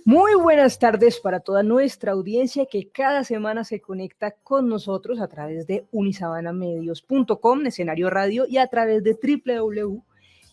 Muy buenas tardes para toda nuestra audiencia que cada semana se conecta con nosotros a través de unisabanamedios.com, escenario radio, y a través de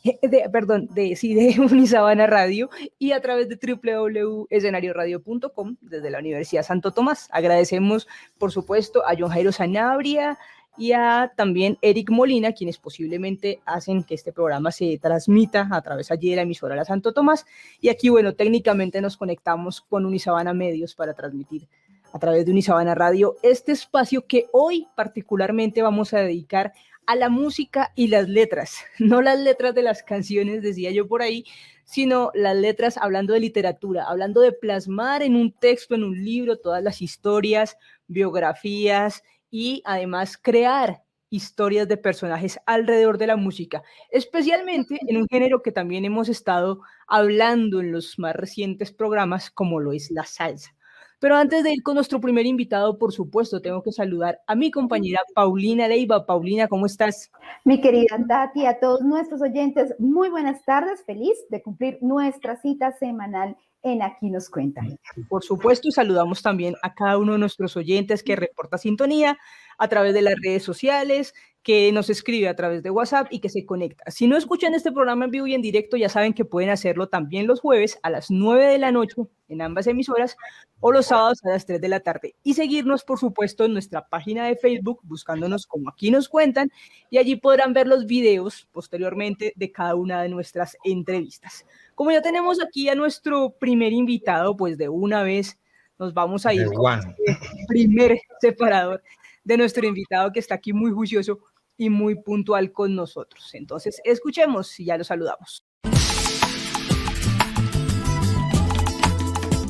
de Unisabana Radio y a través de www.escenarioradio.com desde la Universidad Santo Tomás. Agradecemos, por supuesto, a John Jairo Sanabria y a también Eric Molina, quienes posiblemente hacen que este programa se transmita a través allí de la emisora La Santo Tomás. Y aquí, bueno, técnicamente nos conectamos con Unisabana Medios para transmitir a través de Unisabana Radio este espacio que hoy particularmente vamos a dedicar a la música y las letras, no las letras de las canciones, decía yo por ahí, sino las letras hablando de literatura, hablando de plasmar en un texto, en un libro, todas las historias, biografías y además crear historias de personajes alrededor de la música, especialmente en un género que también hemos estado hablando en los más recientes programas, como lo es la salsa. Pero antes de ir con nuestro primer invitado, por supuesto, tengo que saludar a mi compañera Paulina Leiva. Paulina, ¿cómo estás? Mi querida Tati, a todos nuestros oyentes, muy buenas tardes. Feliz de cumplir nuestra cita semanal en Aquí nos cuentan. Por supuesto, y saludamos también a cada uno de nuestros oyentes que reporta sintonía a través de las redes sociales, que nos escribe a través de WhatsApp y que se conecta. Si no escuchan este programa en vivo y en directo, ya saben que pueden hacerlo también los jueves a las 9 de la noche en ambas emisoras o los sábados a las 3 de la tarde. Y seguirnos, por supuesto, en nuestra página de Facebook, buscándonos como Aquí nos cuentan, y allí podrán ver los videos posteriormente de cada una de nuestras entrevistas. Como ya tenemos aquí a nuestro primer invitado, pues de una vez nos vamos a ir con este primer separador de nuestro invitado que está aquí muy juicioso y muy puntual con nosotros. Entonces, escuchemos y ya lo saludamos.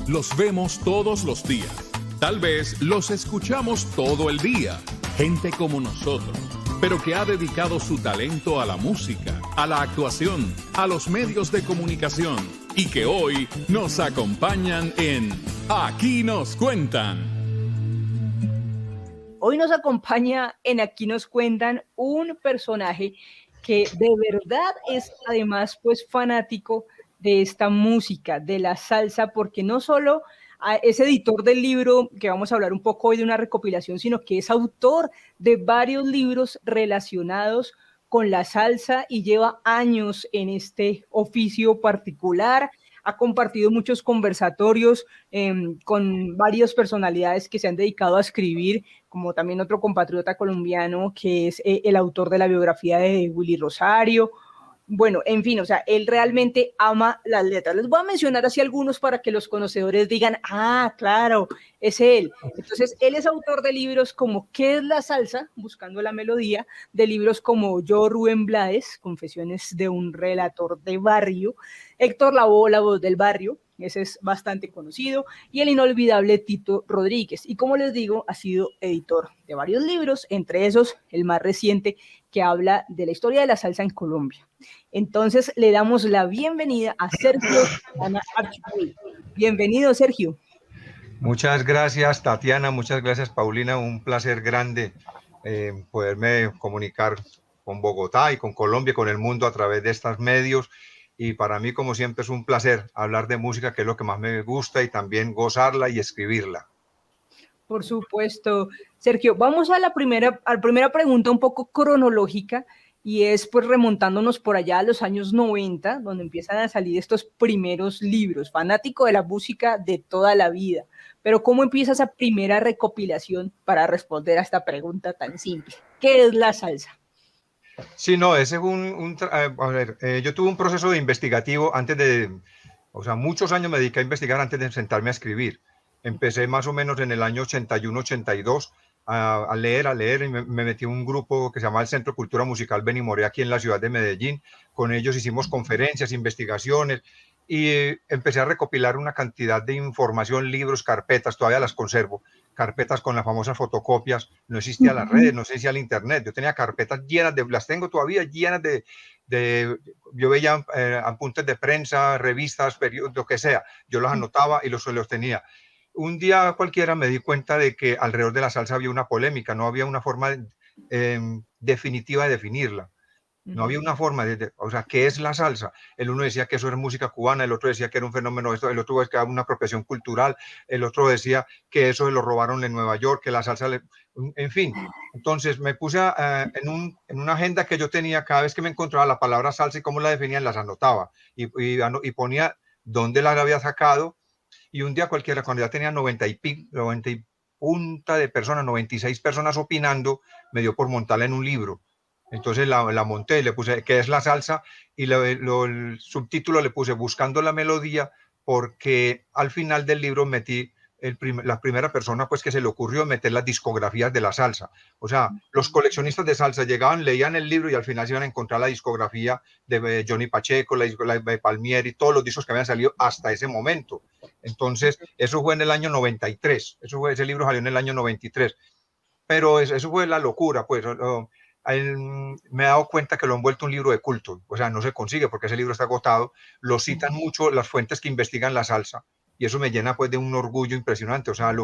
Los vemos todos los días. Tal vez los escuchamos todo el día. Gente como nosotros, pero que ha dedicado su talento a la música, a la actuación, a los medios de comunicación y que hoy nos acompañan en Aquí nos cuentan. Hoy nos acompaña en Aquí nos cuentan un personaje que de verdad es además pues fanático de esta música, de la salsa, porque no solo es editor del libro, que vamos a hablar un poco hoy de una recopilación, sino que es autor de varios libros relacionados con la salsa y lleva años en este oficio particular. Ha compartido muchos conversatorios con varias personalidades que se han dedicado a escribir, como también otro compatriota colombiano que es el autor de la biografía de Willy Rosario. Bueno, en fin, o sea, él realmente ama las letras. Les voy a mencionar así algunos para que los conocedores digan, ah, claro, es él. Entonces, él es autor de libros como ¿Qué es la salsa? Buscando la melodía, de libros como Yo, Rubén Blades, Confesiones de un relator de barrio, Héctor Lavoe, La voz del barrio, ese es bastante conocido, y el inolvidable Tito Rodríguez. Y como les digo, ha sido editor de varios libros, entre esos el más reciente que habla de la historia de la salsa en Colombia. Entonces le damos la bienvenida a Sergio Archibald. Bienvenido, Sergio. Muchas gracias, Tatiana, muchas gracias, Paulina, un placer grande poderme comunicar con Bogotá y con Colombia, con el mundo a través de estos medios. Y para mí, como siempre, es un placer hablar de música, que es lo que más me gusta, y también gozarla y escribirla. Por supuesto. Sergio, vamos a la primera pregunta un poco cronológica, y es pues remontándonos por allá a los años 90, donde empiezan a salir estos primeros libros, fanático de la música de toda la vida. Pero ¿cómo empieza esa primera recopilación para responder a esta pregunta tan simple? ¿Qué es la salsa? Sí, no, ese es yo tuve un proceso de investigativo muchos años me dediqué a investigar antes de sentarme a escribir. Empecé más o menos en el año 81, 82 a leer y me metí en un grupo que se llama el Centro de Cultura Musical Benimoré aquí en la ciudad de Medellín. Con ellos hicimos conferencias, investigaciones y empecé a recopilar una cantidad de información, libros, carpetas, todavía las conservo, carpetas con las famosas fotocopias. No existía las redes, no existía el internet. Yo tenía carpetas llenas las tengo todavía llenas yo veía apuntes de prensa, revistas, periódicos, lo que sea. Yo los anotaba y los tenía. Un día cualquiera me di cuenta de que alrededor de la salsa había una polémica, no había una forma definitiva de definirla. No había una forma o sea, ¿qué es la salsa? El uno decía que eso era música cubana, el otro decía que era un fenómeno, esto, el otro decía que era una apropiación cultural, el otro decía que eso se lo robaron en Nueva York, que la salsa, en fin. Entonces me puse en una agenda que yo tenía, cada vez que me encontraba la palabra salsa y cómo la definían, las anotaba y ponía dónde la había sacado. Y un día cualquiera, cuando ya tenía 90 y punta de personas, 96 personas opinando, me dio por montarla en un libro. Entonces la monté, le puse ¿qué es la salsa? Y el subtítulo le puse Buscando la melodía, porque al final del libro metí la primera persona pues que se le ocurrió meter las discografías de la salsa. O sea, los coleccionistas de salsa llegaban, leían el libro y al final se iban a encontrar la discografía de Johnny Pacheco, la de Palmieri, todos los discos que habían salido hasta ese momento. Entonces, eso fue en el año 93. Ese libro salió en el año 93. Pero eso fue la locura, pues. Me he dado cuenta que lo han vuelto un libro de culto, o sea, no se consigue porque ese libro está agotado, lo citan mucho las fuentes que investigan la salsa y eso me llena pues de un orgullo impresionante, o sea,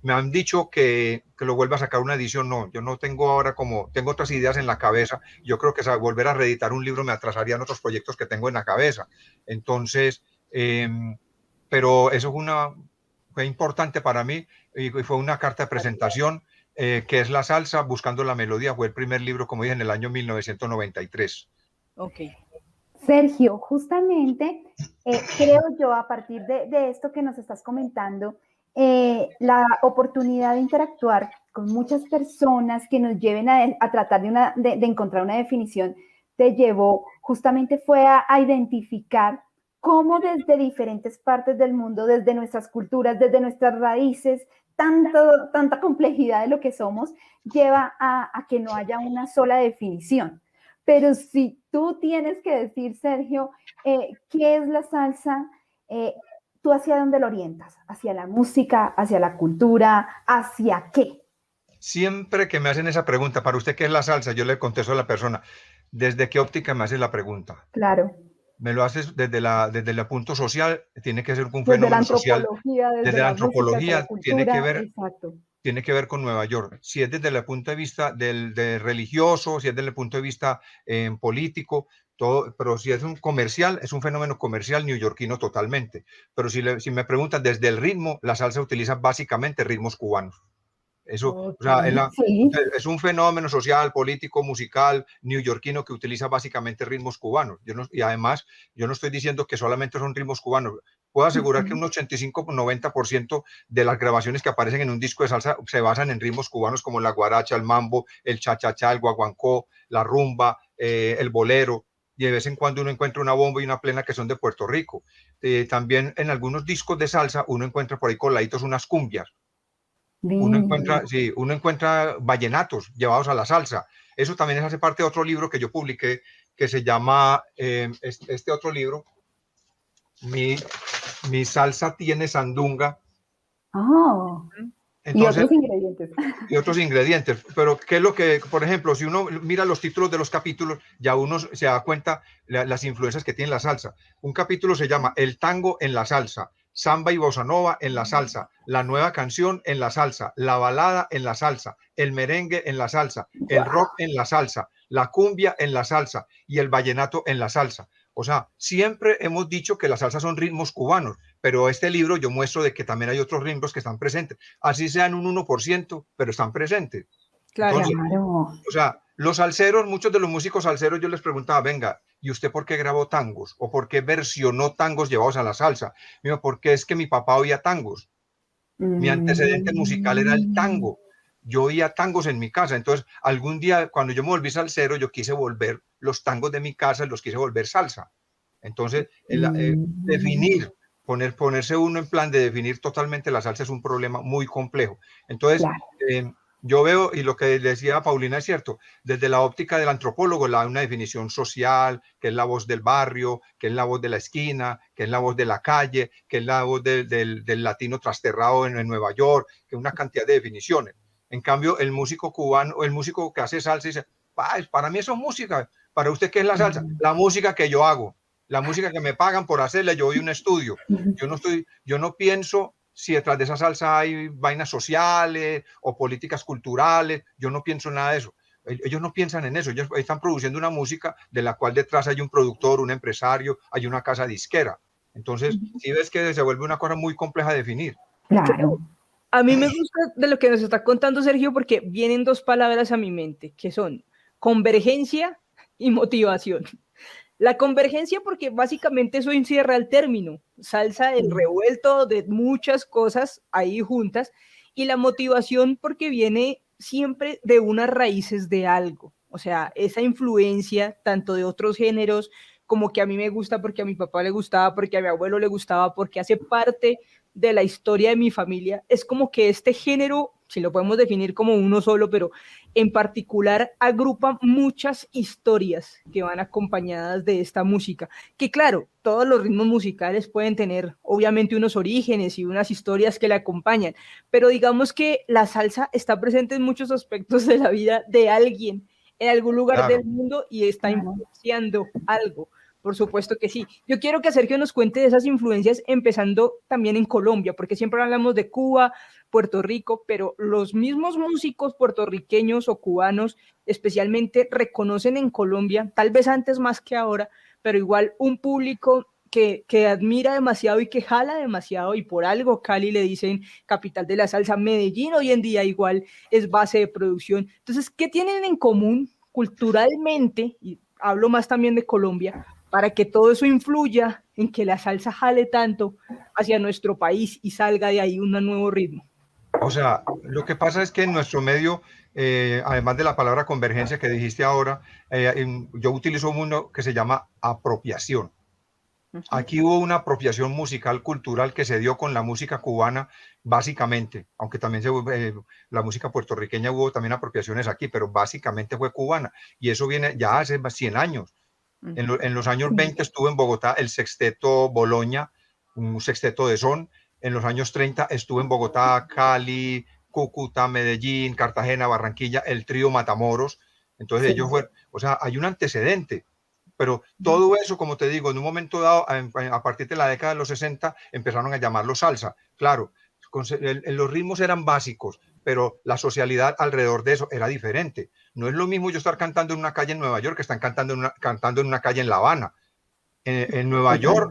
me han dicho que lo vuelva a sacar una edición, no, yo no tengo ahora tengo otras ideas en la cabeza, yo creo que volver a reeditar un libro me atrasarían otros proyectos que tengo en la cabeza, entonces, pero eso fue importante para mí y fue una carta de presentación. Que es la salsa, Buscando la melodía, fue el primer libro, como dije, en el año 1993. Ok. Sergio, justamente creo yo, a partir de esto que nos estás comentando, la oportunidad de interactuar con muchas personas que nos lleven a tratar de encontrar una definición, te llevó, justamente fue a identificar cómo desde diferentes partes del mundo, desde nuestras culturas, desde nuestras raíces, tanta complejidad de lo que somos, lleva a que no haya una sola definición. Pero si tú tienes que decir, Sergio, ¿qué es la salsa? ¿Tú hacia dónde lo orientas? ¿Hacia la música? ¿Hacia la cultura? ¿Hacia qué? Siempre que me hacen esa pregunta, ¿para usted qué es la salsa? Yo le contesto a la persona, ¿desde qué óptica me hace la pregunta? Claro. Me lo haces desde el punto social, tiene que ser un fenómeno social. Desde la antropología tiene que ver con Nueva York. Si es desde el punto de vista del religioso, si es desde el punto de vista político, todo, pero si es un comercial, es un fenómeno comercial neoyorquino totalmente. Pero si me preguntan desde el ritmo, la salsa utiliza básicamente ritmos cubanos. Eso, o sea, es un fenómeno social, político, musical, neoyorquino que utiliza básicamente ritmos cubanos. Y además, yo no estoy diciendo que solamente son ritmos cubanos. Puedo asegurar que un 85-90% de las grabaciones que aparecen en un disco de salsa se basan en ritmos cubanos como la guaracha, el mambo, el cha-cha-cha, el guaguancó, la rumba, el bolero. Y de vez en cuando uno encuentra una bomba y una plena que son de Puerto Rico. También en algunos discos de salsa uno encuentra por ahí coladitos unas cumbias. Uno encuentra vallenatos llevados a la salsa. Eso también hace parte de otro libro que yo publiqué que se llama, este otro libro, Mi salsa tiene sandunga. Oh. Entonces, y otros ingredientes. Pero qué es lo que, por ejemplo, si uno mira los títulos de los capítulos, ya uno se da cuenta las influencias que tiene la salsa. Un capítulo se llama El tango en la salsa, samba y bossa nova en la salsa, la nueva canción en la salsa, la balada en la salsa, el merengue en la salsa, el rock en la salsa, la cumbia en la salsa y el vallenato en la salsa. O sea, siempre hemos dicho que la salsa son ritmos cubanos, pero este libro yo muestro de que también hay otros ritmos que están presentes, así sean un 1%, pero están presentes. Claro. Entonces, o sea, los salseros, muchos de los músicos salseros, yo les preguntaba, venga, ¿y usted por qué grabó tangos? ¿O por qué versionó tangos llevados a la salsa? Digo, porque es que mi papá oía tangos. Mi antecedente musical era el tango. Yo oía tangos en mi casa. Entonces, algún día, cuando yo me volví salsero, yo quise volver los tangos de mi casa, los quise volver salsa. Entonces, definir, ponerse uno en plan de definir totalmente la salsa es un problema muy complejo. Entonces, yo veo, y lo que decía Paulina es cierto, desde la óptica del antropólogo, una definición social, que es la voz del barrio, que es la voz de la esquina, que es la voz de la calle, que es la voz del latino trasterrado en Nueva York, que es una cantidad de definiciones. En cambio, el músico cubano, el músico que hace salsa dice, para mí eso es música. ¿Para usted qué es la salsa? La música que yo hago, la música que me pagan por hacerla. Yo voy a un estudio. Yo no pienso si detrás de esa salsa hay vainas sociales o políticas culturales. Yo no pienso nada de eso. Ellos no piensan en eso, ellos están produciendo una música de la cual detrás hay un productor, un empresario, hay una casa disquera. Entonces, sí ves que se vuelve una cosa muy compleja de definir. Claro. A mí me gusta de lo que nos está contando Sergio porque vienen dos palabras a mi mente, que son convergencia y motivación. La convergencia porque básicamente eso encierra el término, salsa del revuelto de muchas cosas ahí juntas, y la motivación porque viene siempre de unas raíces de algo, o sea, esa influencia tanto de otros géneros como que a mí me gusta porque a mi papá le gustaba, porque a mi abuelo le gustaba, porque hace parte de la historia de mi familia, es como que este género, si lo podemos definir como uno solo, pero en particular agrupa muchas historias que van acompañadas de esta música, que claro, todos los ritmos musicales pueden tener obviamente unos orígenes y unas historias que la acompañan, pero digamos que la salsa está presente en muchos aspectos de la vida de alguien en algún lugar Claro. del mundo y está influenciando algo. Por supuesto que sí. Yo quiero que Sergio nos cuente de esas influencias, empezando también en Colombia, porque siempre hablamos de Cuba, Puerto Rico, pero los mismos músicos puertorriqueños o cubanos especialmente reconocen en Colombia, tal vez antes más que ahora, pero igual un público que admira demasiado y que jala demasiado, y por algo Cali le dicen capital de la salsa. Medellín hoy en día igual es base de producción. Entonces, ¿qué tienen en común culturalmente? Y hablo más también de Colombia, para que todo eso influya en que la salsa jale tanto hacia nuestro país y salga de ahí un nuevo ritmo. O sea, lo que pasa es que en nuestro medio, además de la palabra convergencia que dijiste ahora, yo utilizo uno que se llama apropiación. Aquí hubo una apropiación musical cultural que se dio con la música cubana, básicamente, aunque también la música puertorriqueña hubo también apropiaciones aquí, pero básicamente fue cubana. Y eso viene ya hace 100 años. En los años 20 estuvo en Bogotá el sexteto Boloña, un sexteto de son. En los años 30 estuvo en Bogotá, Cali, Cúcuta, Medellín, Cartagena, Barranquilla, el trío Matamoros. Entonces ellos fueron, o sea, hay un antecedente. Pero todo eso, como te digo, en un momento dado, a partir de la década de los 60, empezaron a llamarlo salsa. Claro, los ritmos eran básicos, pero la socialidad alrededor de eso era diferente. No es lo mismo yo estar cantando en una calle en Nueva York que están cantando en una calle en La Habana. En Nueva York,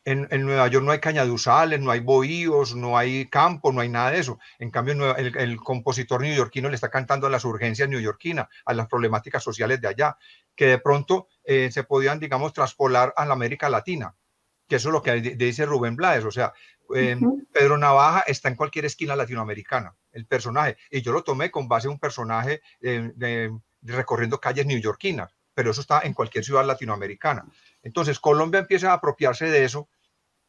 en Nueva York no hay cañaduzales, no hay bohíos, no hay campo, no hay nada de eso. En cambio, el compositor neoyorquino le está cantando a las urgencias neoyorquinas, a las problemáticas sociales de allá, que de pronto se podían, digamos, traspolar a la América Latina, que eso es lo que dice Rubén Blades. O sea, Pedro Navaja está en cualquier esquina latinoamericana, el personaje. Y yo lo tomé con base en un personaje recorriendo calles neoyorquinas, pero eso está en cualquier ciudad latinoamericana. Entonces, Colombia empieza a apropiarse de eso.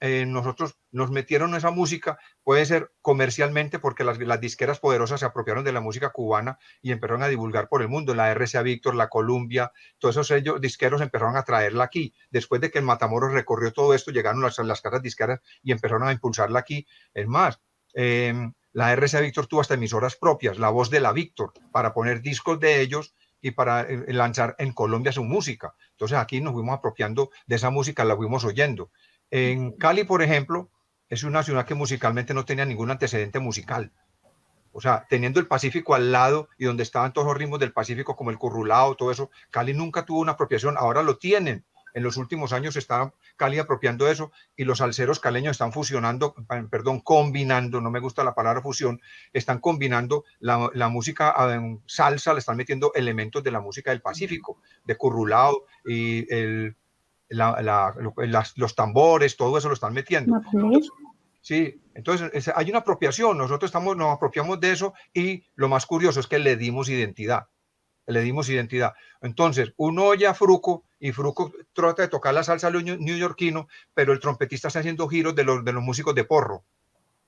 Nosotros nos metieron esa música, puede ser comercialmente, porque las disqueras poderosas se apropiaron de la música cubana y empezaron a divulgar por el mundo. La RCA Víctor, la Columbia, todos esos sellos disqueros empezaron a traerla aquí. Después de que el Matamoros recorrió todo esto, llegaron las casas disqueras y empezaron a impulsarla aquí. Es más, la RCA Víctor tuvo hasta emisoras propias, La Voz de la Víctor, para poner discos de ellos y para lanzar en Colombia su música. Entonces aquí nos fuimos apropiando de esa música, la fuimos oyendo. En Cali, por ejemplo, es una ciudad que musicalmente no tenía ningún antecedente musical. O sea, teniendo el Pacífico al lado y donde estaban todos los ritmos del Pacífico como el currulao, todo eso, Cali nunca tuvo una apropiación, ahora lo tienen. En los últimos años está Cali apropiando eso y los salseros caleños están fusionando, combinando, no me gusta la palabra fusión, están combinando la música salsa, le están metiendo elementos de la música del Pacífico, de currulao y los tambores, todo eso lo están metiendo. Entonces, sí, entonces hay una apropiación, nosotros nos apropiamos de eso y lo más curioso es que le dimos identidad. Entonces, uno oye a Fruco y Fruco trata de tocar la salsa neoyorquino, pero el trompetista está haciendo giros de los músicos de porro.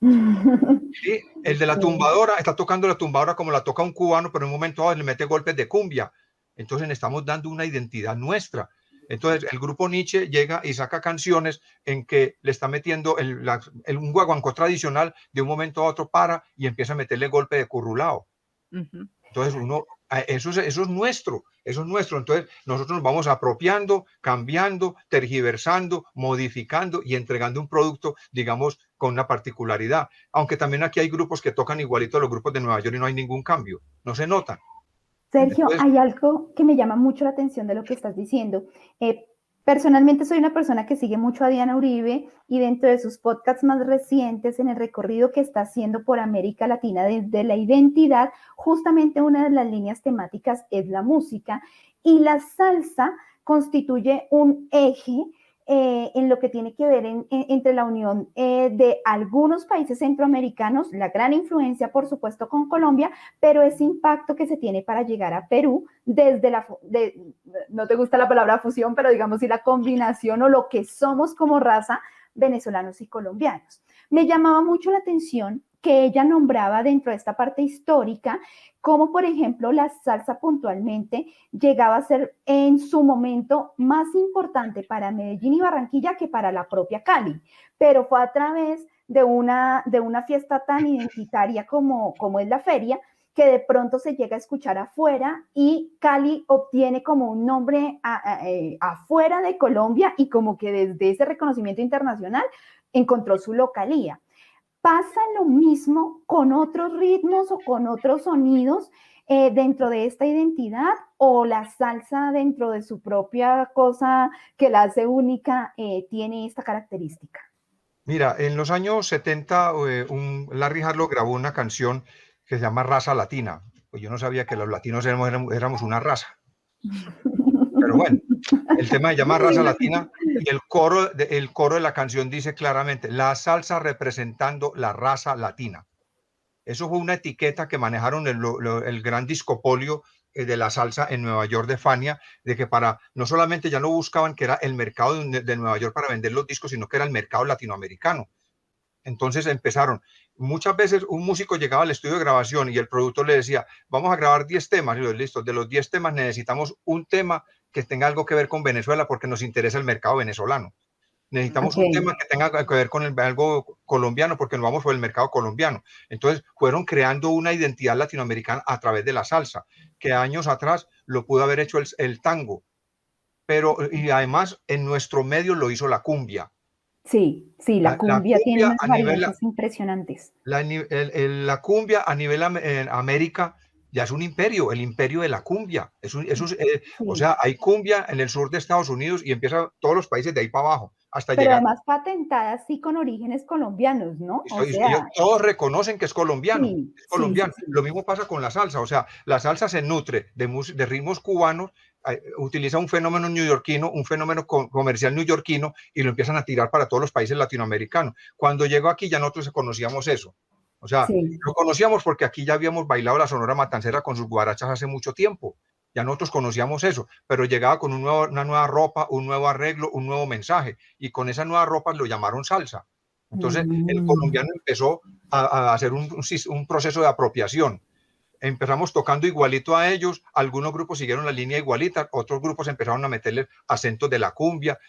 ¿Sí? El de la tumbadora está tocando la tumbadora como la toca un cubano, pero en un momento dado le mete golpes de cumbia. Entonces le estamos dando una identidad nuestra. Entonces el grupo Nietzsche llega y saca canciones en que le está metiendo un guaguancó tradicional, de un momento a otro para y empieza a meterle golpe de currulao. Entonces eso es nuestro. Entonces nosotros nos vamos apropiando, cambiando, tergiversando, modificando y entregando un producto, digamos, con una particularidad. Aunque también aquí hay grupos que tocan igualito a los grupos de Nueva York y no hay ningún cambio, no se notan. Sergio, Entonces, hay algo que me llama mucho la atención de lo que estás diciendo. Personalmente soy una persona que sigue mucho a Diana Uribe y dentro de sus podcasts más recientes, en el recorrido que está haciendo por América Latina desde la identidad, justamente una de las líneas temáticas es la música y la salsa constituye un eje en lo que tiene que ver entre la unión de algunos países centroamericanos, la gran influencia, por supuesto, con Colombia, pero ese impacto que se tiene para llegar a Perú desde no te gusta la palabra fusión, pero digamos si la combinación o lo que somos como raza, venezolanos y colombianos. Me llamaba mucho la atención que ella nombraba dentro de esta parte histórica, como por ejemplo la salsa puntualmente llegaba a ser en su momento más importante para Medellín y Barranquilla que para la propia Cali, pero fue a través de una fiesta tan identitaria como es la feria, que de pronto se llega a escuchar afuera y Cali obtiene como un nombre afuera de Colombia y como que desde ese reconocimiento internacional encontró su localía. ¿Pasa lo mismo con otros ritmos o con otros sonidos dentro de esta identidad o la salsa dentro de su propia cosa que la hace única tiene esta característica? mira, en los años 70, Larry Harlow grabó una canción que se llama Raza Latina. Pues yo no sabía que los latinos éramos una raza. Pero bueno, el tema se llama Raza Latina y el coro de la canción dice claramente, la salsa representando la raza latina. Eso fue una etiqueta que manejaron el gran discopolio de la salsa en Nueva York de Fania, de que no solamente ya no buscaban que era el mercado de Nueva York para vender los discos, sino que era el mercado latinoamericano. Entonces empezaron. Muchas veces un músico llegaba al estudio de grabación y el productor le decía, vamos a grabar 10 temas. Y yo, listo, de los 10 temas necesitamos un tema que tenga algo que ver con Venezuela porque nos interesa el mercado venezolano. Necesitamos un tema que tenga que ver con algo colombiano porque nos vamos por el mercado colombiano. Entonces fueron creando una identidad latinoamericana a través de la salsa, que años atrás lo pudo haber hecho el tango. Y además en nuestro medio lo hizo la cumbia. Sí, la cumbia tiene unas variantes impresionantes. La cumbia a nivel América ya es un imperio, el imperio de la cumbia. O sea, hay cumbia en el sur de Estados Unidos y empieza todos los países de ahí para abajo. Hasta pero llegar. Además patentada sí con orígenes colombianos, ¿no? Todos reconocen que es colombiano. Sí, es colombiano. Sí. Lo mismo pasa con la salsa. O sea, la salsa se nutre de ritmos cubanos, utiliza un fenómeno neoyorquino, un fenómeno comercial neoyorquino y lo empiezan a tirar para todos los países latinoamericanos. Cuando llegó aquí ya nosotros conocíamos eso. O sea, lo conocíamos porque aquí ya habíamos bailado la Sonora Matancera con sus guarachas hace mucho tiempo. Ya nosotros conocíamos eso, pero llegaba con una nueva ropa, un nuevo arreglo, un nuevo mensaje. Y con esa nueva ropa lo llamaron salsa. Entonces, el colombiano empezó a hacer un proceso de apropiación. Empezamos tocando igualito a ellos, algunos grupos siguieron la línea igualita, otros grupos empezaron a meterle acentos de la cumbia.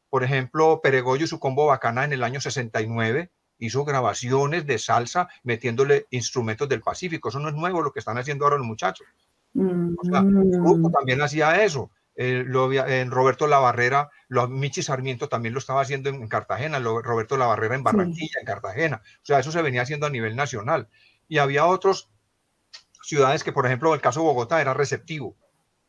Por ejemplo, Peregoyo y su combo Bacana en el año 69 hizo grabaciones de salsa metiéndole instrumentos del Pacífico. Eso no es nuevo lo que están haciendo ahora los muchachos. O sea, el grupo también hacía eso. En Roberto Labarrera, Michi Sarmiento también lo estaba haciendo en Cartagena, Roberto Labarrera en Barranquilla, en Cartagena. O sea, eso se venía haciendo a nivel nacional. Y había otras ciudades que, por ejemplo, el caso de Bogotá era receptivo.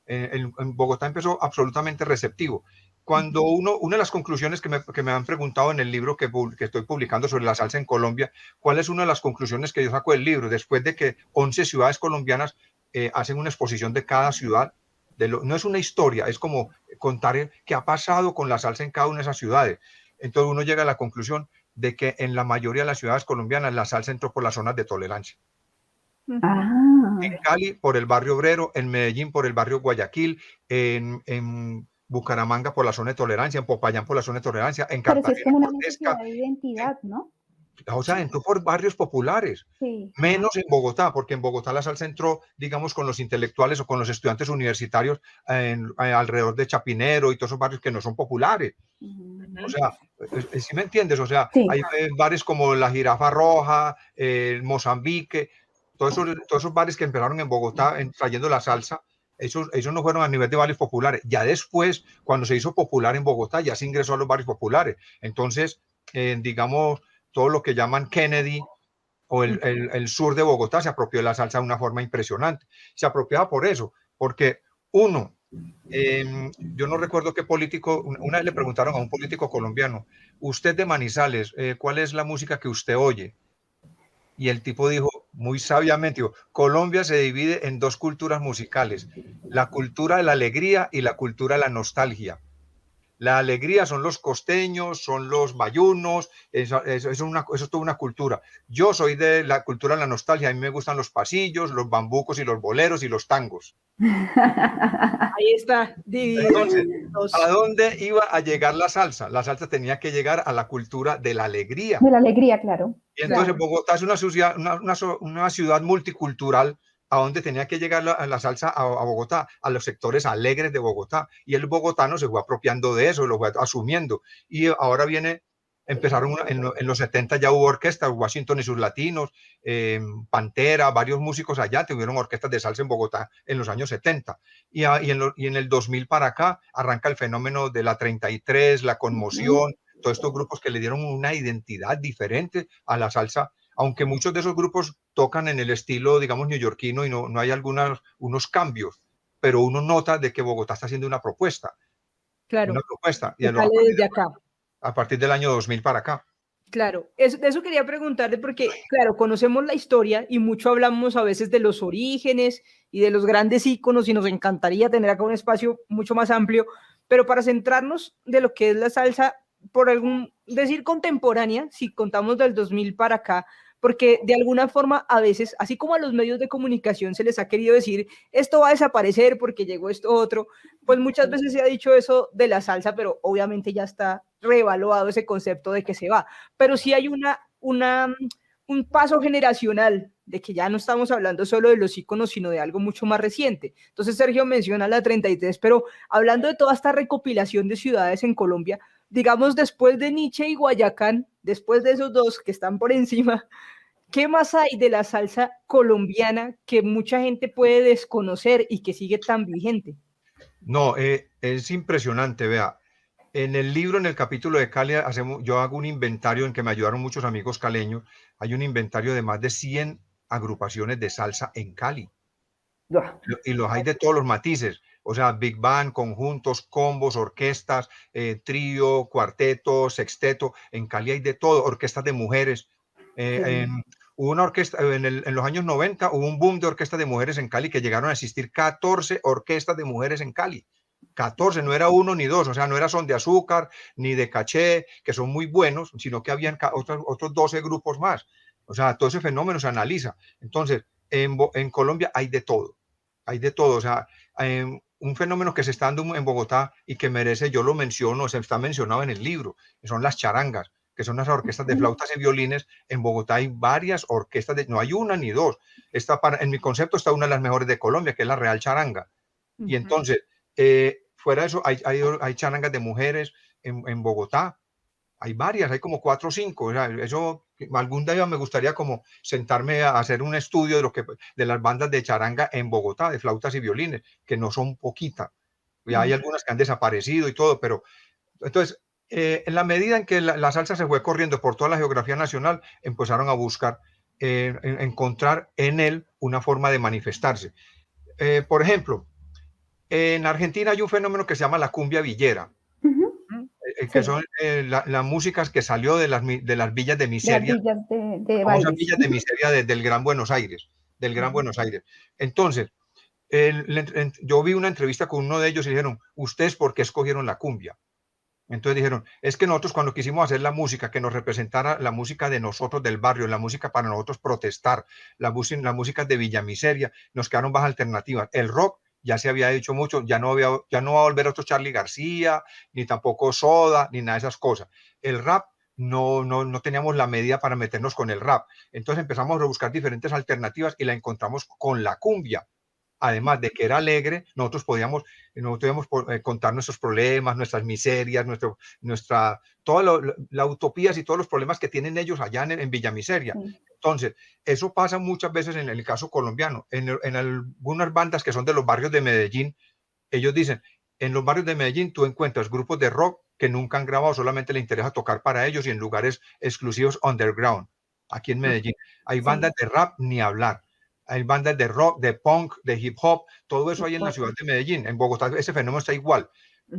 En Bogotá empezó absolutamente receptivo. Cuando una de las conclusiones que me han preguntado en el libro que estoy publicando sobre la salsa en Colombia, ¿cuál es una de las conclusiones que yo saco del libro? Después de que 11 ciudades colombianas hacen una exposición de cada ciudad, no es una historia, es como contar qué ha pasado con la salsa en cada una de esas ciudades. Entonces uno llega a la conclusión de que en la mayoría de las ciudades colombianas la salsa entró por las zonas de tolerancia. En Cali por el barrio Obrero, en Medellín por el barrio Guayaquil, en Bucaramanga por la zona de tolerancia, en Popayán por la zona de tolerancia, en Cartagena. Pero sí es como una necesidad de identidad, ¿no? O sea, entró por barrios populares, menos en Bogotá, porque en Bogotá la salsa entró, digamos, con los intelectuales o con los estudiantes universitarios alrededor de Chapinero y todos esos barrios que no son populares. O sea, ¿sí me entiendes? O sea, hay bares como La Jirafa Roja, Mozambique, todos esos bares que empezaron en Bogotá trayendo la salsa, esos no fueron a nivel de barrios populares. Ya después, cuando se hizo popular en Bogotá, ya se ingresó a los barrios populares. Entonces, digamos, todo lo que llaman Kennedy o el sur de Bogotá se apropió de la salsa de una forma impresionante. Se apropiaba por eso, porque uno, yo no recuerdo qué político, una vez le preguntaron a un político colombiano, usted de Manizales, ¿cuál es la música que usted oye? Y el tipo dijo muy sabiamente, dijo, Colombia se divide en dos culturas musicales, la cultura de la alegría y la cultura de la nostalgia. La alegría son los costeños, son los bayunos, eso es toda una cultura. Yo soy de la cultura de la nostalgia, a mí me gustan los pasillos, los bambucos y los boleros y los tangos. Ahí está, dividido. Entonces, ¿a dónde iba a llegar la salsa? La salsa tenía que llegar a la cultura de la alegría. De la alegría, claro. Y entonces claro. Bogotá es una ciudad multicultural a donde tenía que llegar la salsa a Bogotá, a los sectores alegres de Bogotá. Y el bogotano se fue apropiando de eso, lo fue asumiendo. Y ahora empezaron en los 70 ya hubo orquestas, Washington y sus latinos, Pantera, varios músicos allá tuvieron orquestas de salsa en Bogotá en los años 70. Y en el 2000 para acá arranca el fenómeno de la 33, la conmoción, todos estos grupos que le dieron una identidad diferente a la salsa, aunque muchos de esos grupos tocan en el estilo, digamos, neoyorquino y no hay unos cambios, pero uno nota de que Bogotá está haciendo una propuesta. Claro. Una propuesta. Y sale desde acá. A partir del año 2000 para acá. Claro, de eso quería preguntarle porque, claro, conocemos la historia y mucho hablamos a veces de los orígenes y de los grandes íconos y nos encantaría tener acá un espacio mucho más amplio, pero para centrarnos de lo que es la salsa, por decir contemporánea, si contamos del 2000 para acá, porque de alguna forma a veces, así como a los medios de comunicación se les ha querido decir, esto va a desaparecer porque llegó esto otro, pues muchas veces se ha dicho eso de la salsa, pero obviamente ya está reevaluado ese concepto de que se va. Pero sí hay un paso generacional de que ya no estamos hablando solo de los íconos, sino de algo mucho más reciente. Entonces Sergio menciona la 33, pero hablando de toda esta recopilación de ciudades en Colombia, digamos después de Nietzsche y Guayacán, después de esos dos que están por encima, ¿qué más hay de la salsa colombiana que mucha gente puede desconocer y que sigue tan vigente? No, es impresionante, vea. En el libro, en el capítulo de Cali, yo hago un inventario en que me ayudaron muchos amigos caleños. Hay un inventario de más de 100 agrupaciones de salsa en Cali. Y los hay de todos los matices. O sea, big band, conjuntos, combos, orquestas, trío, cuarteto, sexteto. En Cali hay de todo, orquestas de mujeres. Hubo una orquesta, en los años 90 hubo un boom de orquestas de mujeres en Cali que llegaron a existir 14 orquestas de mujeres en Cali. 14, no era uno ni dos, o sea, no era Son de Azúcar ni de Caché, que son muy buenos, sino que habían otros 12 grupos más. O sea, todo ese fenómeno se analiza. Entonces, en Colombia hay de todo, o sea, un fenómeno que se está dando en Bogotá y que merece, yo lo menciono, se está mencionado en el libro, que son las charangas, que son las orquestas de flautas y violines. En Bogotá hay varias orquestas, no hay una ni dos. En mi concepto está una de las mejores de Colombia, que es la Real Charanga. Y entonces, fuera de eso, hay charangas de mujeres en Bogotá. Hay varias, hay como 4 o 5. O sea, eso algún día me gustaría como sentarme a hacer un estudio de las bandas de charanga en Bogotá, de flautas y violines, que no son poquitas. Ya hay algunas que han desaparecido y todo, pero entonces, en la medida en que la salsa se fue corriendo por toda la geografía nacional, empezaron a buscar encontrar en él una forma de manifestarse. Por ejemplo, en Argentina hay un fenómeno que se llama la cumbia villera, que son las músicas que salió de las villas de miseria, famosas villas de miseria del Gran Buenos Aires, Buenos Aires. Entonces, yo vi una entrevista con uno de ellos y dijeron, ¿ustedes por qué escogieron la cumbia? Entonces dijeron, es que nosotros cuando quisimos hacer la música que nos representara la música de nosotros del barrio, la música para nosotros protestar, la música de Villa Miseria, nos quedaron bajas alternativas. El rock ya se había hecho mucho, ya no va a volver otro Charly García, ni tampoco Soda, ni nada de esas cosas. El rap no teníamos la medida para meternos con el rap. Entonces empezamos a buscar diferentes alternativas y la encontramos con la cumbia. Además de que era alegre, nosotros podíamos contar nuestros problemas, nuestras miserias, todas las utopías y todos los problemas que tienen ellos allá en Villa Miseria. Entonces, eso pasa muchas veces en el caso colombiano. En algunas bandas que son de los barrios de Medellín, ellos dicen, en los barrios de Medellín tú encuentras grupos de rock que nunca han grabado, solamente le interesa tocar para ellos y en lugares exclusivos underground. aquí en Medellín. Hay bandas de rap, ni hablar. Hay bandas de rock, de punk, de hip hop, todo eso hay en la ciudad de Medellín. En Bogotá ese fenómeno está igual.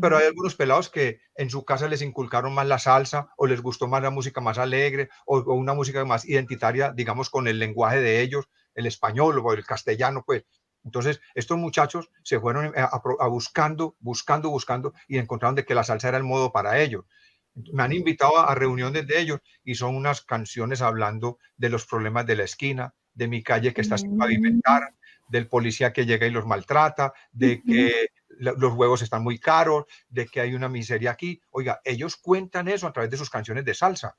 Pero hay algunos pelados que en su casa les inculcaron más la salsa o les gustó más la música más alegre o una música más identitaria, digamos, con el lenguaje de ellos, el español o el castellano, pues. Entonces, estos muchachos se fueron buscando y encontraron de que la salsa era el modo para ellos. Me han invitado a reuniones de ellos y son unas canciones hablando de los problemas de la esquina, de mi calle que está sin pavimentar, del policía que llega y los maltrata, de que los huevos están muy caros, de que hay una miseria aquí. Oiga, ellos cuentan eso a través de sus canciones de salsa.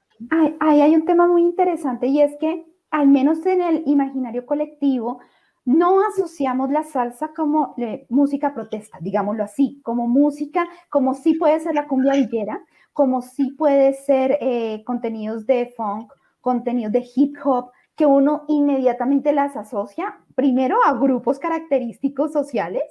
Hay un tema muy interesante y es que, al menos en el imaginario colectivo, no asociamos la salsa como música protesta, digámoslo así, como música, como sí puede ser la cumbia villera, como sí puede ser contenidos de funk, contenidos de hip hop, que uno inmediatamente las asocia primero a grupos característicos sociales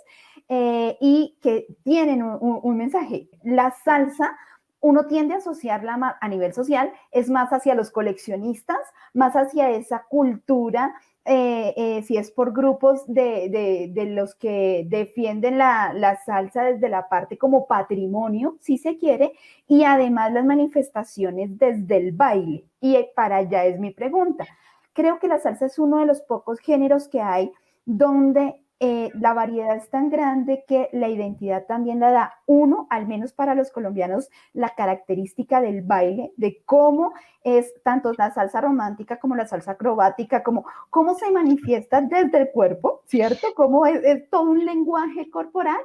y que tienen un mensaje. La salsa, uno tiende a asociarla a nivel social, es más hacia los coleccionistas, más hacia esa cultura, si es por grupos de los que defienden la salsa desde la parte como patrimonio, si se quiere, y además las manifestaciones desde el baile. Y para allá es mi pregunta. Creo que la salsa es uno de los pocos géneros que hay donde la variedad es tan grande que la identidad también la da uno, al menos para los colombianos, la característica del baile, de cómo es tanto la salsa romántica como la salsa acrobática, como cómo se manifiesta desde el cuerpo, ¿cierto? Cómo es todo un lenguaje corporal,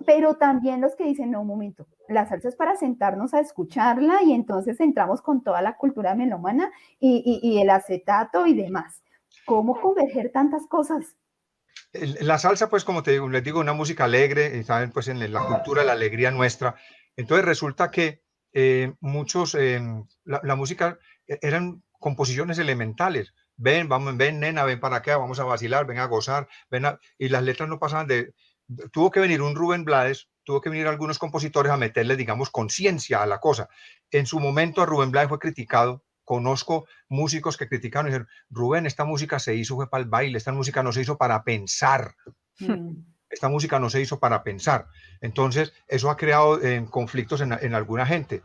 pero también los que dicen, no, un momento, la salsa es para sentarnos a escucharla y entonces entramos con toda la cultura melómana y el acetato y demás. ¿Cómo converger tantas cosas? La salsa, pues, como te digo, les digo, una música alegre, saben, pues, en la cultura, la alegría nuestra. Entonces resulta que muchos, la música eran composiciones elementales. Ven, vamos, ven, nena, ven para acá, vamos a vacilar, ven a gozar, y las letras no pasaban tuvo que venir un Rubén Blades, tuvo que venir algunos compositores a meterle, digamos, conciencia a la cosa. En su momento a Rubén Blades fue criticado. Conozco músicos que criticaron y dijeron, Rubén, esta música se hizo fue para el baile, esta música no se hizo para pensar. Esta música no se hizo para pensar. Entonces, eso ha creado conflictos en alguna gente.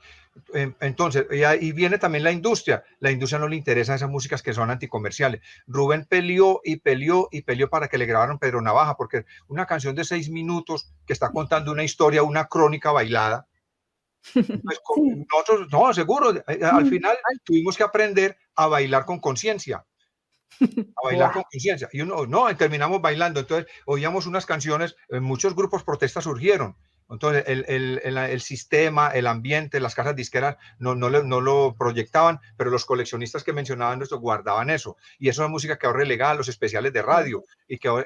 Entonces, y viene también la industria. La industria no le interesa esas músicas que son anticomerciales. Rubén peleó para que le grabaran Pedro Navaja, porque una canción de 6 minutos que está contando una historia, una crónica bailada, pues nosotros, no, seguro, al final tuvimos que aprender a bailar con conciencia. A bailar con conciencia. Y terminamos bailando. Entonces, oíamos unas canciones, muchos grupos protestas surgieron. Entonces, el sistema, el ambiente, las casas disqueras no lo proyectaban, pero los coleccionistas que mencionaban esto guardaban eso. Y eso es música que quedó relegada a los especiales de radio. Y quedó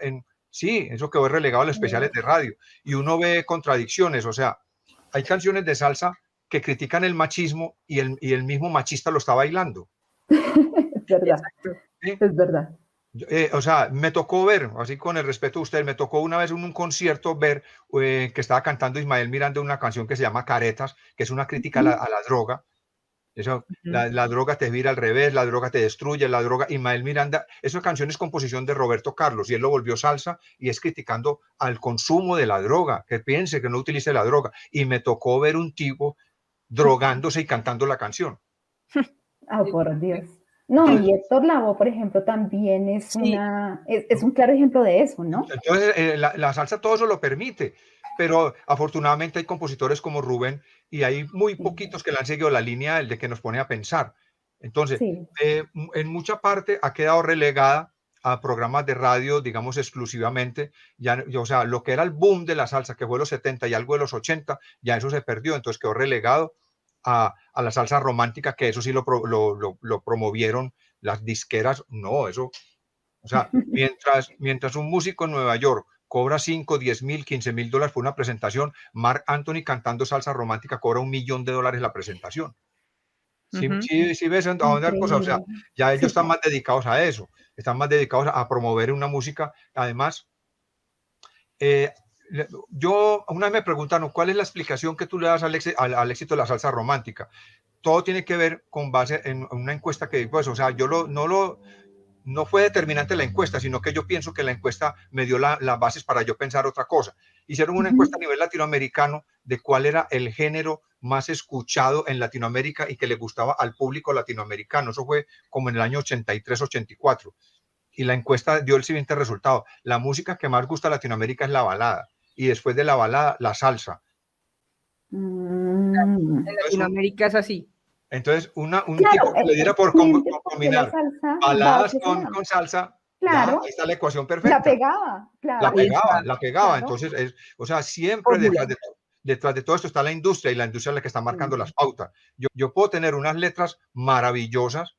sí, eso quedó relegado a los especiales de radio. Y uno ve contradicciones, o sea, hay canciones de salsa que critican el machismo y el mismo machista lo está bailando. Es verdad. ¿Sí? Es verdad. O sea, me tocó ver, así con el respeto a usted, me tocó una vez en un concierto ver que estaba cantando Ismael Miranda una canción que se llama Caretas, que es una crítica a la droga. Eso, la droga te vira al revés, la droga te destruye, la droga. Ismael Miranda, esa canción es composición de Roberto Carlos y él lo volvió salsa y es criticando al consumo de la droga, que piense que no utilice la droga. Y me tocó ver un tipo drogándose y cantando la canción. Ah, por Dios. No, y Héctor Lavoe, por ejemplo, también es un claro ejemplo de eso, ¿no? Entonces, la salsa todo eso lo permite, pero afortunadamente hay compositores como Rubén y hay muy poquitos que le han seguido la línea de que nos pone a pensar. Entonces, en mucha parte ha quedado relegada a programas de radio, digamos, exclusivamente. O sea, lo que era el boom de la salsa, que fue los 70 y algo de los 80, ya eso se perdió, entonces quedó relegado a la salsa romántica, que eso sí lo promovieron las disqueras. No, eso, o sea, mientras un músico en Nueva York cobra 5, 10 mil, 15 mil dólares por una presentación, Marc Anthony cantando salsa romántica cobra $1 millón la presentación. Sí ves a dónde dar cosas, o sea, ya ellos están más dedicados a eso, están más dedicados a promover una música. Además, una vez me preguntaron, ¿cuál es la explicación que tú le das al éxito de la salsa romántica? todo tiene que ver con base en una encuesta que, pues, o sea, no fue determinante la encuesta, sino que yo pienso que la encuesta me dio las bases para yo pensar otra cosa. Hicieron una encuesta a nivel latinoamericano de cuál era el género más escuchado en Latinoamérica y que le gustaba al público latinoamericano. Eso fue como en el año 83, 84. Y la encuesta dio el siguiente resultado. La música que más gusta a Latinoamérica es la balada. Y después de la balada, la salsa. En Latinoamérica es así. Entonces, un tipo que le diera por combinar baladas con salsa, claro, ahí está la ecuación perfecta. la pegaba, claro. La pegaba. Claro. Entonces, o sea, siempre detrás de todo esto está la industria, y la industria es la que está marcando las pautas. Yo puedo tener unas letras maravillosas,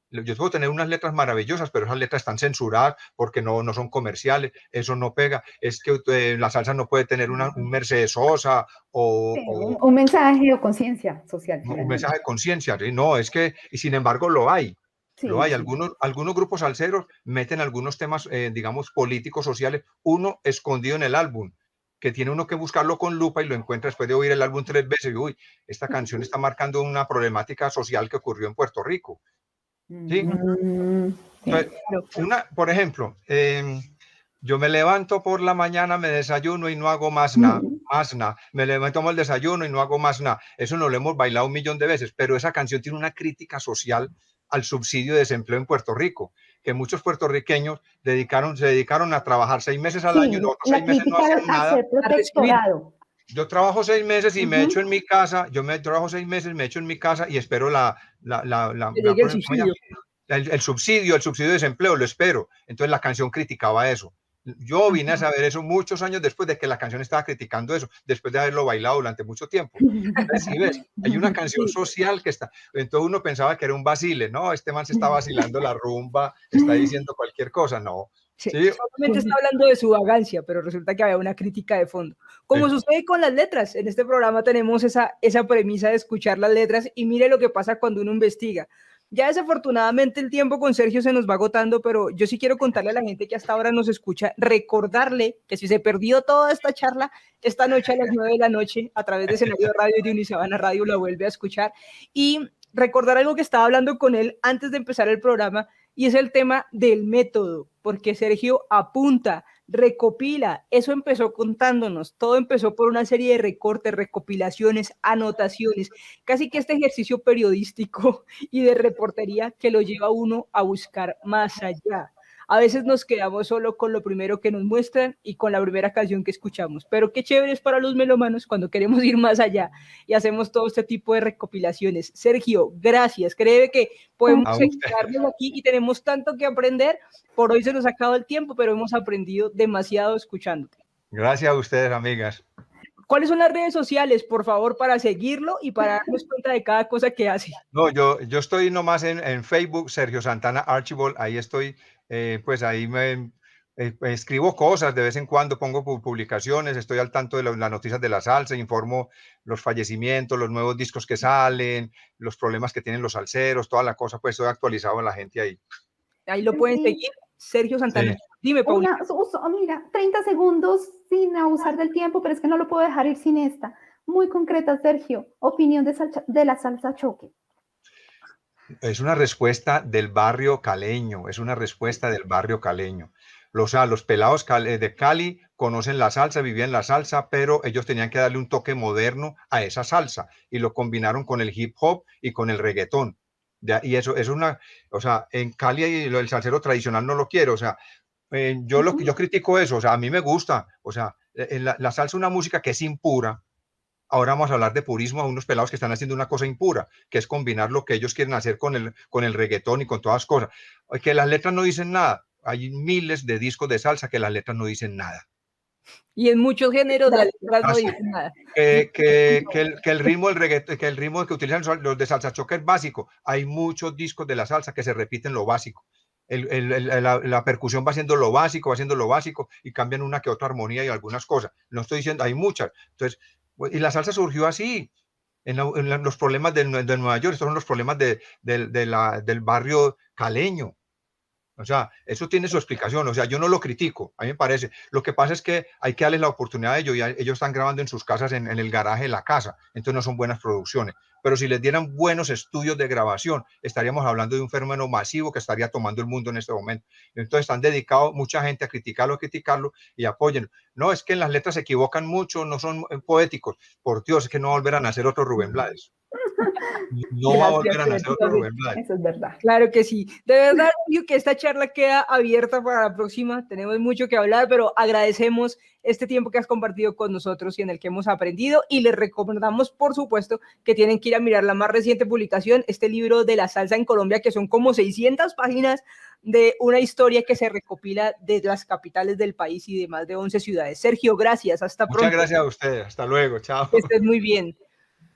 pero esas letras están censuradas porque no son comerciales, eso no pega. Es que la salsa no puede tener un Mercedes Sosa un mensaje o conciencia social. Un mensaje de conciencia, ¿sí? No, es que, y sin embargo lo hay. Sí, lo hay. Sí. Algunos grupos salseros meten algunos temas, digamos, políticos, sociales, uno escondido en el álbum, que tiene uno que buscarlo con lupa y lo encuentra después de oír el álbum 3 veces. Y, uy, esta canción está marcando una problemática social que ocurrió en Puerto Rico. ¿Sí? Entonces, por ejemplo, yo me levanto por la mañana, me desayuno y no hago más nada. Me levanto, tomo el desayuno y no hago más nada. Eso no lo hemos bailado 1.000.000 de veces, pero esa canción tiene una crítica social al subsidio de desempleo en Puerto Rico, que muchos puertorriqueños se dedicaron a trabajar 6 meses al año y los otros 6 meses no hacían nada. Yo trabajo 6 meses y me echo en mi casa, trabajo 6 meses, me echo en mi casa y espero el subsidio de desempleo, lo espero. Entonces la canción criticaba eso. Yo vine a saber eso muchos años después de que la canción estaba criticando eso, después de haberlo bailado durante mucho tiempo. Entonces, ¿sí ves? Hay una canción social que está. Entonces uno pensaba que era un vacile, no, este man se está vacilando la rumba, está diciendo cualquier cosa, no. Sí, solamente está hablando de su vagancia, pero resulta que había una crítica de fondo. Como sucede con las letras, en este programa tenemos esa premisa de escuchar las letras y mire lo que pasa cuando uno investiga. Ya desafortunadamente el tiempo con Sergio se nos va agotando, pero yo sí quiero contarle a la gente que hasta ahora nos escucha, recordarle que si se perdió toda esta charla, esta noche a las 9 de la noche, a través de Escenario Radio y de Unisabana Radio, la vuelve a escuchar. Y recordar algo que estaba hablando con él antes de empezar el programa, y es el tema del método, porque Sergio apunta, recopila, eso empezó contándonos, todo empezó por una serie de recortes, recopilaciones, anotaciones, casi que este ejercicio periodístico y de reportería que lo lleva a uno a buscar más allá. A veces nos quedamos solo con lo primero que nos muestran y con la primera canción que escuchamos, pero qué chévere es para los melómanos cuando queremos ir más allá y hacemos todo este tipo de recopilaciones. Sergio, gracias. Cree que podemos quedarnos aquí y tenemos tanto que aprender. Por hoy se nos ha acabado el tiempo, pero hemos aprendido demasiado escuchándote. Gracias a ustedes, amigas. ¿Cuáles son las redes sociales, por favor, para seguirlo y para darnos cuenta de cada cosa que hace? No, yo estoy nomás en Facebook, Sergio Santana Archibald, ahí estoy, pues ahí me escribo cosas, de vez en cuando pongo publicaciones, estoy al tanto de las noticias de la salsa, informo los fallecimientos, los nuevos discos que salen, los problemas que tienen los salseros, toda la cosa, pues estoy actualizado en la gente ahí. Ahí lo pueden seguir, Sergio Santana. Sí. Dime, Paula. Mira, 30 segundos sin abusar del tiempo, pero es que no lo puedo dejar ir sin esta. Muy concreta, Sergio. Opinión de la salsa choque. Es una respuesta del barrio caleño, Los pelados de Cali conocen la salsa, vivían la salsa, pero ellos tenían que darle un toque moderno a esa salsa y lo combinaron con el hip hop y con el reggaetón. Y eso es o sea, en Cali el salsero tradicional no lo quiero, o sea, yo critico eso, o sea, a mí me gusta, o sea, la salsa es una música que es impura. Ahora vamos a hablar de purismo a unos pelados que están haciendo una cosa impura, que es combinar lo que ellos quieren hacer con el reggaetón y con todas las cosas. Que las letras no dicen nada. Hay miles de discos de salsa que las letras no dicen nada. Y en muchos géneros las letras no dicen nada. Que el ritmo del reggaetón, que el ritmo que utilizan los de salsa choque es básico. Hay muchos discos de la salsa que se repiten lo básico. La percusión va haciendo lo básico y cambian una que otra armonía y algunas cosas. No estoy diciendo, hay muchas. Entonces, y la salsa surgió así, en los problemas de Nueva York. Estos son los problemas del barrio caleño. O sea, eso tiene su explicación. O sea, yo no lo critico, a mí me parece. Lo que pasa es que hay que darles la oportunidad a ellos. Y ellos están grabando en sus casas, en el garaje de la casa. Entonces no son buenas producciones. Pero si les dieran buenos estudios de grabación, estaríamos hablando de un fenómeno masivo que estaría tomando el mundo en este momento. Entonces están dedicados mucha gente a criticarlo y apóyenlo. No, es que en las letras se equivocan mucho, no son poéticos. Por Dios, es que no volverán a hacer otro Rubén Blades. No va a volver a nacer otro Rubén Blades. Eso es verdad. Claro que sí. De verdad, Sergio, que esta charla queda abierta para la próxima. Tenemos mucho que hablar, pero agradecemos este tiempo que has compartido con nosotros y en el que hemos aprendido. Y les recomendamos, por supuesto, que tienen que ir a mirar la más reciente publicación, este libro de la salsa en Colombia, que son como 600 páginas de una historia que se recopila de las capitales del país y de más de 11 ciudades. Sergio, gracias. Hasta pronto. Muchas gracias a ustedes. Hasta luego. Chao. Que estés muy bien.